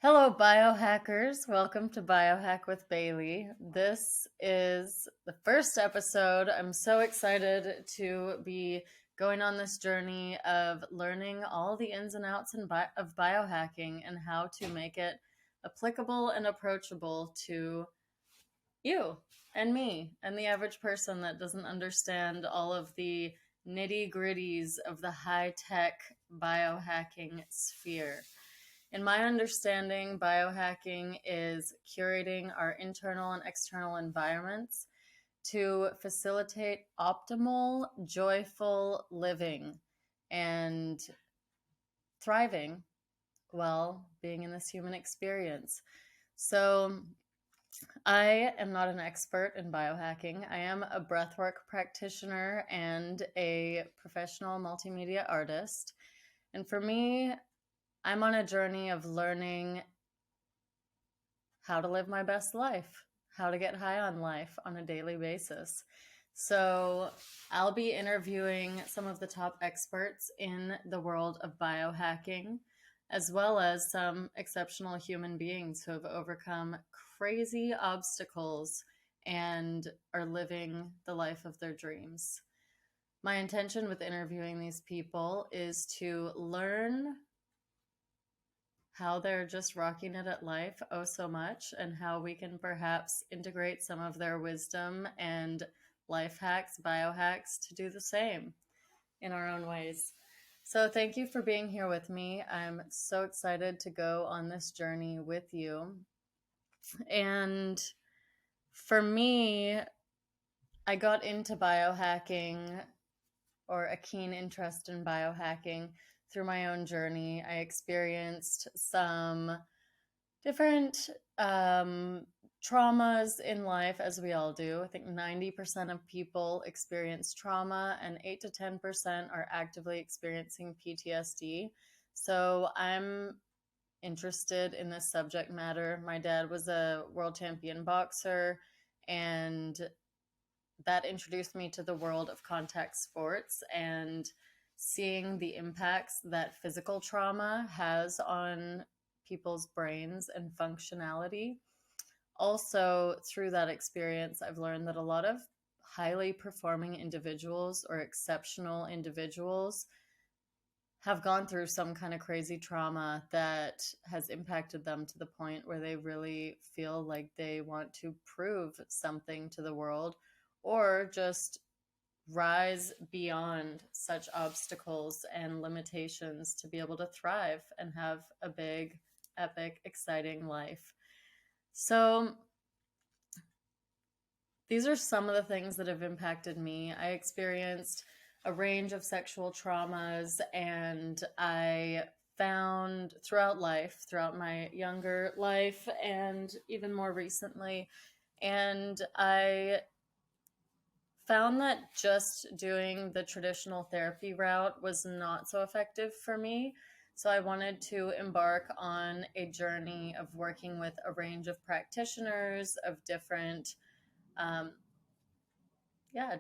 Hello, biohackers. Welcome to Biohack with Bailey. This is the first episode. I'm so excited to be going on this journey of learning all the ins and outs of biohacking and how to make it applicable and approachable to you and me and the average person that doesn't understand all of the nitty gritties of the high tech biohacking sphere. In my understanding, biohacking is curating our internal and external environments to facilitate optimal, joyful living and thriving while being in this human experience. So, I am not an expert in biohacking. I am a breathwork practitioner and a professional multimedia artist. And for me, I'm on a journey of learning how to live my best life, how to get high on life on a daily basis. So, I'll be interviewing some of the top experts in the world of biohacking, as well as some exceptional human beings who have overcome crazy obstacles and are living the life of their dreams. My intention with interviewing these people is to learn how they're just rocking it at life oh so much, and how we can perhaps integrate some of their wisdom and life hacks, biohacks, to do the same in our own ways. So, thank you for being here with me. I'm so excited to go on this journey with you. And for me, I got into biohacking, or a keen interest in biohacking, through my own journey. I experienced some different traumas in life, as we all do. I think 90% of people experience trauma, and 8 to 10% are actively experiencing PTSD. So I'm interested in this subject matter. My dad was a world champion boxer, and that introduced me to the world of contact sports and seeing the impacts that physical trauma has on people's brains and functionality. Also, through that experience, I've learned that a lot of highly performing individuals or exceptional individuals have gone through some kind of crazy trauma that has impacted them to the point where they really feel like they want to prove something to the world, or just rise beyond such obstacles and limitations to be able to thrive and have a big, epic, exciting life. So, these are some of the things that have impacted me. I experienced a range of sexual traumas, and I found throughout life, throughout my younger life, and even more recently, and I found that just doing the traditional therapy route was not so effective for me. So I wanted to embark on a journey of working with a range of practitioners of different um,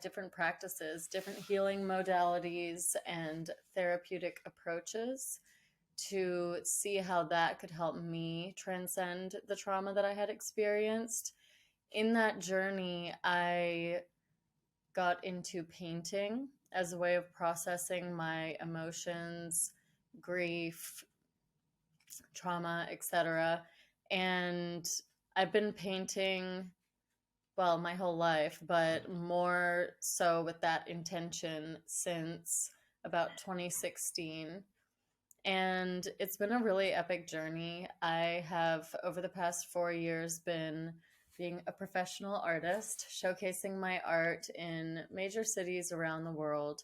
different practices, different healing modalities, and therapeutic approaches to see how that could help me transcend the trauma that I had experienced. In that journey, I got into painting as a way of processing my emotions, grief, trauma, etc. And I've been painting, well, my whole life, but more so with that intention since about 2016. And it's been a really epic journey. I have, over the past 4 years, been being a professional artist, showcasing my art in major cities around the world,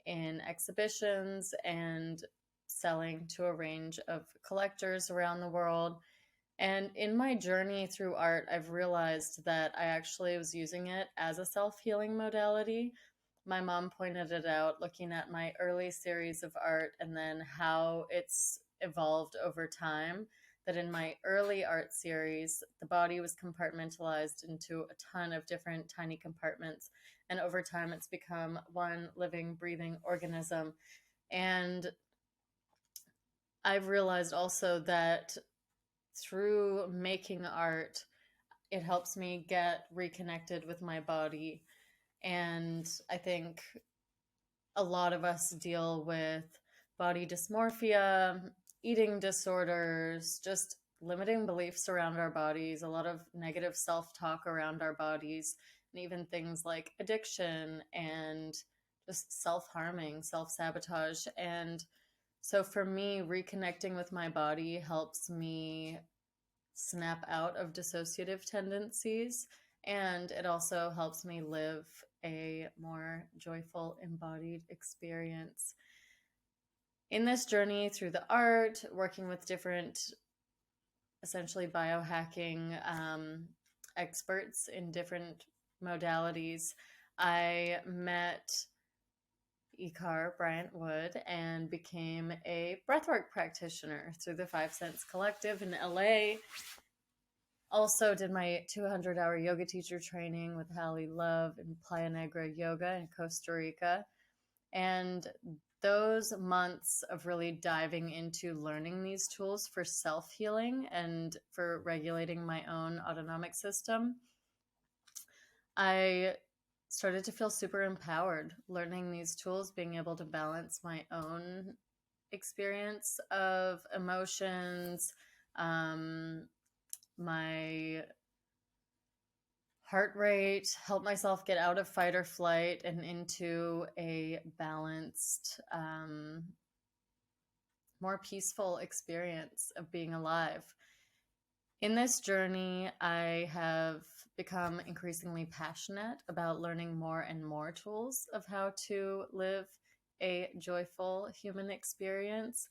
in exhibitions, and selling to a range of collectors around the world. And in my journey through art, I've realized that I actually was using it as a self-healing modality. My mom pointed it out looking at my early series of art and then how it's evolved over time. That in my early art series, the body was compartmentalized into a ton of different tiny compartments. And over time, it's become one living, breathing organism. And I've realized also that through making art, it helps me get reconnected with my body. And I think a lot of us deal with body dysmorphia, eating disorders, just limiting beliefs around our bodies, a lot of negative self-talk around our bodies, and even things like addiction and just self-harming, self-sabotage. And so for me, reconnecting with my body helps me snap out of dissociative tendencies, and it also helps me live a more joyful, embodied experience. In this journey through the art, working with different, essentially biohacking experts in different modalities, I met Bryant Wood and became a breathwork practitioner through the 5 Sense Collective in LA. Also did my 200-hour yoga teacher training with Hallie Love in Playa Negra Yoga in Costa Rica. And those months of really diving into learning these tools for self-healing and for regulating my own autonomic system, I started to feel super empowered learning these tools, being able to balance my own experience of emotions, my heart rate, help myself get out of fight or flight and into a balanced, more peaceful experience of being alive. In this journey, I have become increasingly passionate about learning more and more tools of how to live a joyful human experience.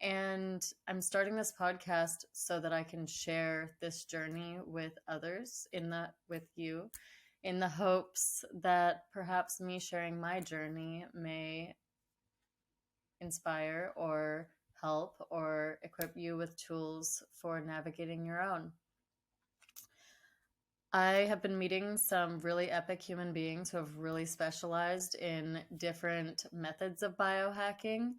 And I'm starting this podcast so that I can share this journey with others, with you, in the hopes that perhaps me sharing my journey may inspire or help or equip you with tools for navigating your own. I have been meeting some really epic human beings who have really specialized in different methods of biohacking.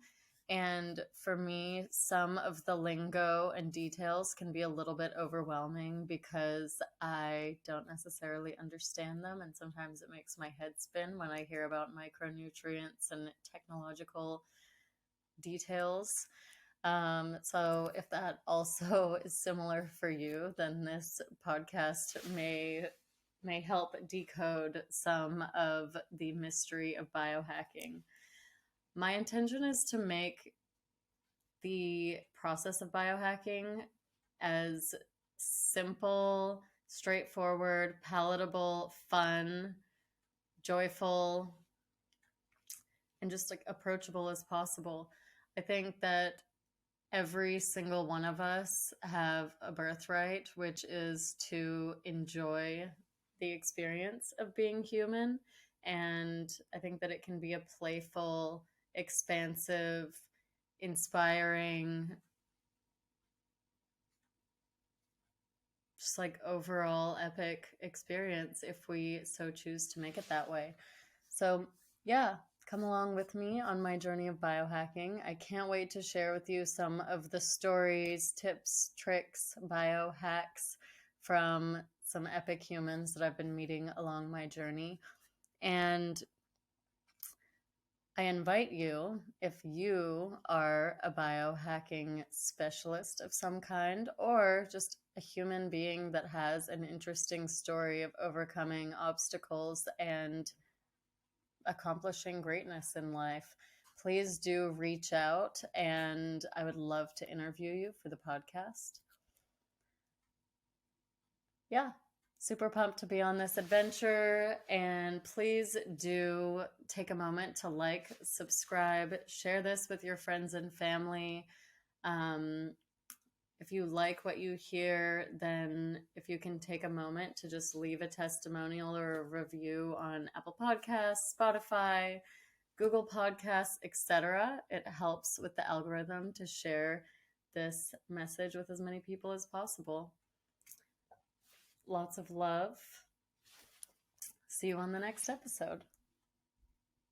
And for me, some of the lingo and details can be a little bit overwhelming because I don't necessarily understand them. And sometimes it makes my head spin when I hear about micronutrients and technological details. So if that also is similar for you, then this podcast may help decode some of the mystery of biohacking. My intention is to make the process of biohacking as simple, straightforward, palatable, fun, joyful, and just like approachable as possible. I think that every single one of us have a birthright, which is to enjoy the experience of being human. And I think that it can be a playful, expansive, inspiring, just like overall epic experience if we so choose to make it that way. So yeah, come along with me on my journey of biohacking. I can't wait to share with you some of the stories, tips, tricks, biohacks from some epic humans that I've been meeting along my journey. And I invite you, if you are a biohacking specialist of some kind, or just a human being that has an interesting story of overcoming obstacles and accomplishing greatness in life, please do reach out, and I would love to interview you for the podcast. Yeah, super pumped to be on this adventure, and please do take a moment to like, subscribe, share this with your friends and family. If you like what you hear, then if you can take a moment to just leave a testimonial or a review on Apple Podcasts, Spotify, Google Podcasts, etc., it helps with the algorithm to share this message with as many people as possible. Lots of love. See you on the next episode.